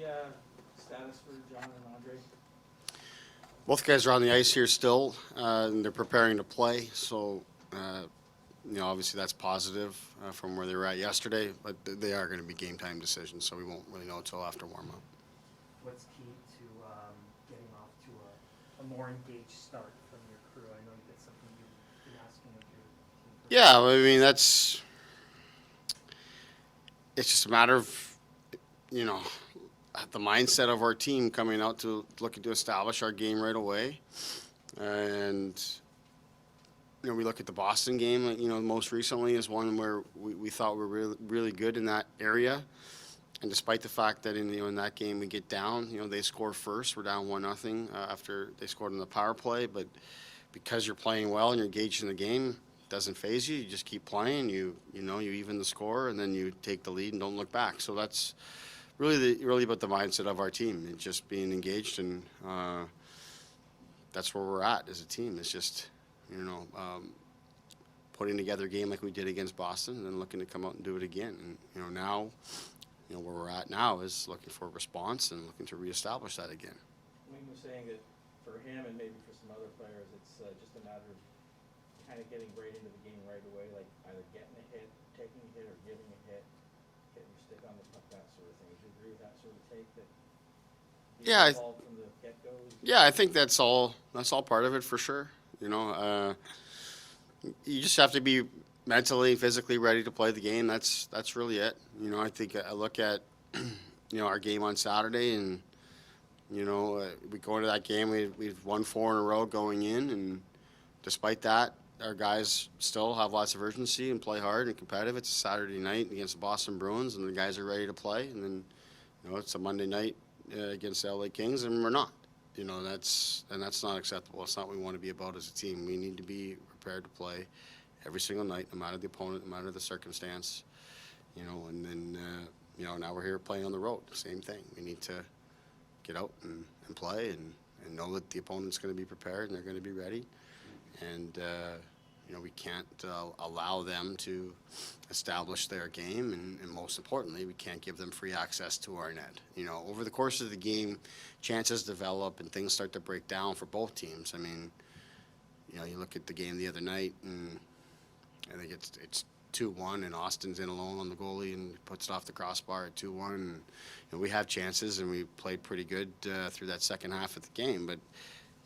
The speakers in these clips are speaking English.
the status for John and Andre? Both guys are on the ice here still, and they're preparing to play. So, obviously that's positive from where they were at yesterday. But they are going to be game time decisions, so we won't really know until after warm up. What's key to getting off to a more engaged start from your crew? I know that's something you've been asking of your team. Yeah, I mean it's just a matter of the mindset of our team coming out to looking to establish our game right away, and we look at the Boston game. Most recently is one where we thought we were really, really good in that area. And despite the fact that in that game we get down, they score first. We're down 1-0 after they scored on the power play. But because you're playing well and you're engaged in the game, it doesn't faze you. You just keep playing. You even the score, and then you take the lead and don't look back. So that's really about the mindset of our team and just being engaged, and that's where we're at as a team. It's just putting together a game like we did against Boston, and then looking to come out and do it again. And now. Where we're at now is looking for a response and looking to reestablish that again. Wayne was saying that for him and maybe for some other players, it's just a matter of kind of getting right into the game right away, like either getting a hit, taking a hit, or giving a hit, getting your stick on the puck, that sort of thing. Do you agree with that sort of take? That yeah, involved from the get-go? Yeah, I think that's all part of it for sure. You just have to be mentally, physically ready to play the game. That's really it. I think I look at our game on Saturday, and we go into that game. We've won 4 in a row going in, and despite that, our guys still have lots of urgency and play hard and competitive. It's a Saturday night against the Boston Bruins, and the guys are ready to play. And then it's a Monday night against the LA Kings, and we're not. That's not acceptable. It's not what we want to be about as a team. We need to be prepared to play every single night, no matter the opponent, no matter the circumstance, and then, now we're here playing on the road. Same thing. We need to get out and play and know that the opponent's going to be prepared and they're going to be ready. And, we can't allow them to establish their game. And most importantly, we can't give them free access to our net. Over the course of the game, chances develop and things start to break down for both teams. I mean, you look at the game the other night, and I think it's 2-1, and Austin's in alone on the goalie and puts it off the crossbar at 2-1. And we have chances, and we played pretty good through that second half of the game, but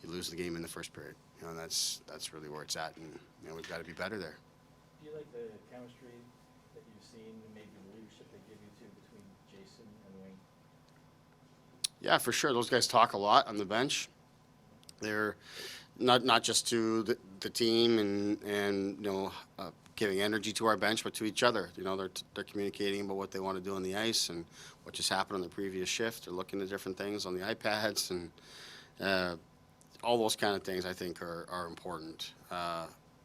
you lose the game in the first period. That's really where it's at, and we've got to be better there. Do you like the chemistry that you've seen, and maybe the leadership they give you too between Jason and Wayne? Yeah, for sure. Those guys talk a lot on the bench. They're not just to the team and giving energy to our bench, but to each other. They're communicating about what they want to do on the ice and what just happened on the previous shift. They're looking at different things on the iPads, and all those kind of things I think are important.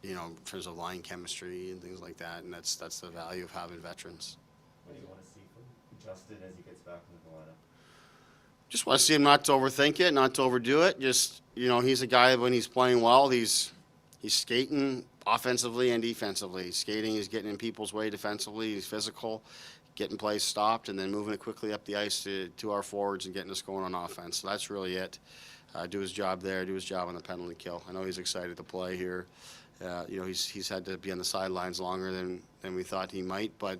In terms of line chemistry and things like that, and that's the value of having veterans. What do you want to see from Justin as he gets back into the lineup? Just want to see him not to overthink it, not to overdo it. Just, he's a guy when he's playing well, he's skating offensively and defensively. He's skating, he's getting in people's way defensively, he's physical, getting plays stopped, and then moving it quickly up the ice to our forwards and getting us going on offense. So that's really it. Do his job there, do his job on the penalty kill. I know he's excited to play here. He's had to be on the sidelines longer than we thought he might, but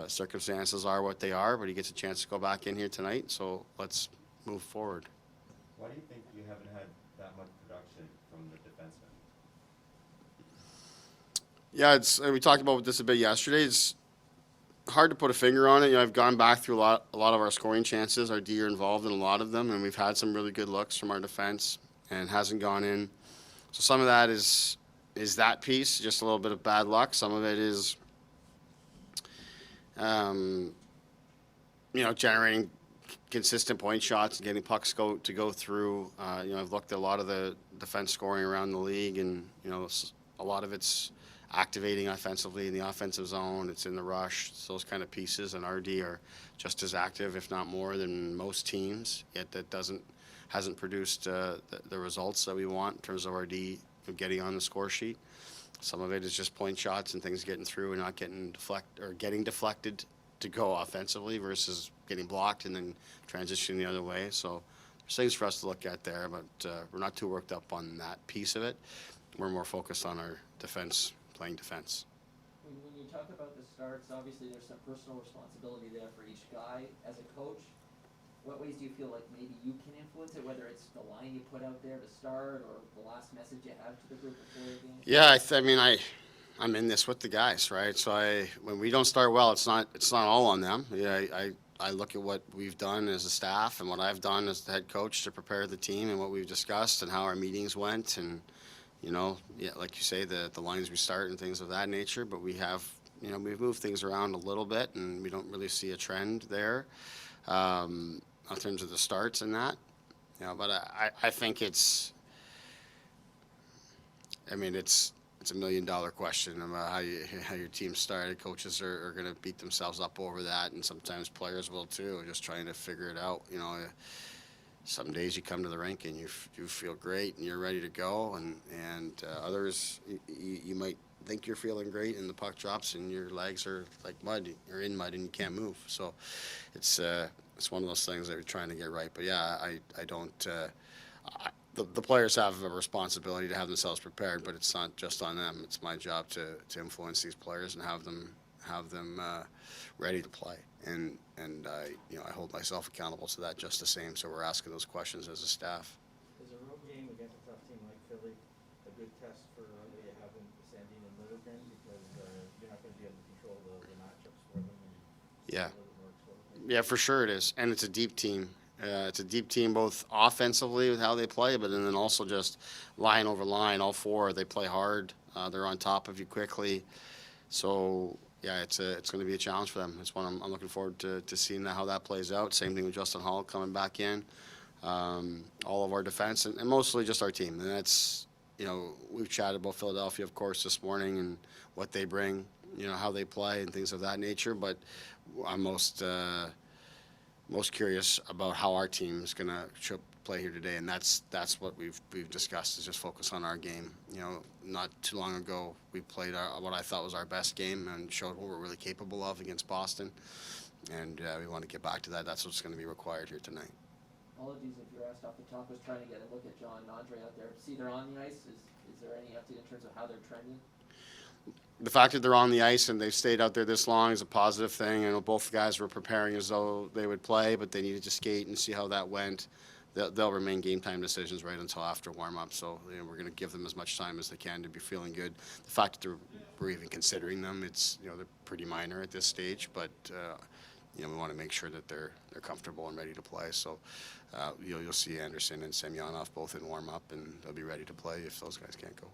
circumstances are what they are. But he gets a chance to go back in here tonight, so let's move forward. Why do you think you haven't had that much production from the defensemen? Yeah, we talked about this a bit yesterday. It's hard to put a finger on it. I've gone back through a lot of our scoring chances. Our D are involved in a lot of them, and we've had some really good looks from our defense, and it hasn't gone in. So some of that is that piece, just a little bit of bad luck. Some of it is, generating consistent point shots and getting pucks to go through. I've looked at a lot of the defense scoring around the league, and a lot of it's activating offensively in the offensive zone. It's in the rush. It's those kind of pieces, and RD are just as active, if not more, than most teams. Yet that hasn't produced the results that we want in terms of RD getting on the score sheet. Some of it is just point shots and things getting through and not getting deflected to go offensively versus getting blocked and then transitioning the other way. So there's things for us to look at there, but we're not too worked up on that piece of it. We're more focused on our defense, playing defense. When you talk about the starts, obviously there's some personal responsibility there for each guy. As a coach, what ways do you feel like maybe you can influence it, whether it's the line you put out there to start or the last message you have to the group before the game? Yeah, I mean, I'm in this with the guys, right? So when we don't start well, it's not all on them. Yeah, I look at what we've done as a staff and what I've done as the head coach to prepare the team and what we've discussed and how our meetings went and, you know, yeah, like you say, the lines we start and things of that nature. But we have, you know, we've moved things around a little bit and we don't really see a trend there in terms of the starts and that. You know, but I think it's a $1 million question about how your team started. Coaches are going to beat themselves up over that, and sometimes players will too, just trying to figure it out. You know, some days you come to the rink and you feel great and you're ready to go, and others you might think you're feeling great and the puck drops and your legs are like mud, you're in mud and you can't move. So it's one of those things that we're trying to get right. But yeah, I don't. The players have a responsibility to have themselves prepared, but it's not just on them. It's my job to influence these players and have them ready to play. And I hold myself accountable to that just the same. So we're asking those questions as a staff. Is a road game against a tough team like Philly a good test for what you have in Sandine and Littleton, because you're not going to be able to control the matchups for them? And Yeah. a little bit more exposed. Yeah, for sure it is, and it's a deep team. It's a deep team both offensively with how they play, but then also just line over line, all four, they play hard. They're on top of you quickly. So, yeah, it's going to be a challenge for them. It's one I'm looking forward to seeing how that plays out. Same thing with Justin Hall coming back in. All of our defense, and mostly just our team. And that's, you know, we've chatted about Philadelphia, of course, this morning and what they bring, you know, how they play and things of that nature. But I'm most curious about how our team is going to play here today, and that's what we've discussed, is just focus on our game. You know, not too long ago we played what I thought was our best game and showed what we're really capable of against Boston, and we want to get back to that. That's what's going to be required here tonight. Apologies if you're asked off the top. I was trying to get a look at John and Andre out there. See, they're on the ice. Is there any update in terms of how they're trending? The fact that they're on the ice and they've stayed out there this long is a positive thing. I know both guys were preparing as though they would play, but they needed to skate and see how that went. They'll remain game time decisions right until after warm-up, so you know, we're going to give them as much time as they can to be feeling good. The fact that we're even considering them, it's, you know, they're pretty minor at this stage, but you know, we want to make sure that they're comfortable and ready to play. So you'll see Anderson and Semyonov both in warm-up, and they'll be ready to play if those guys can't go.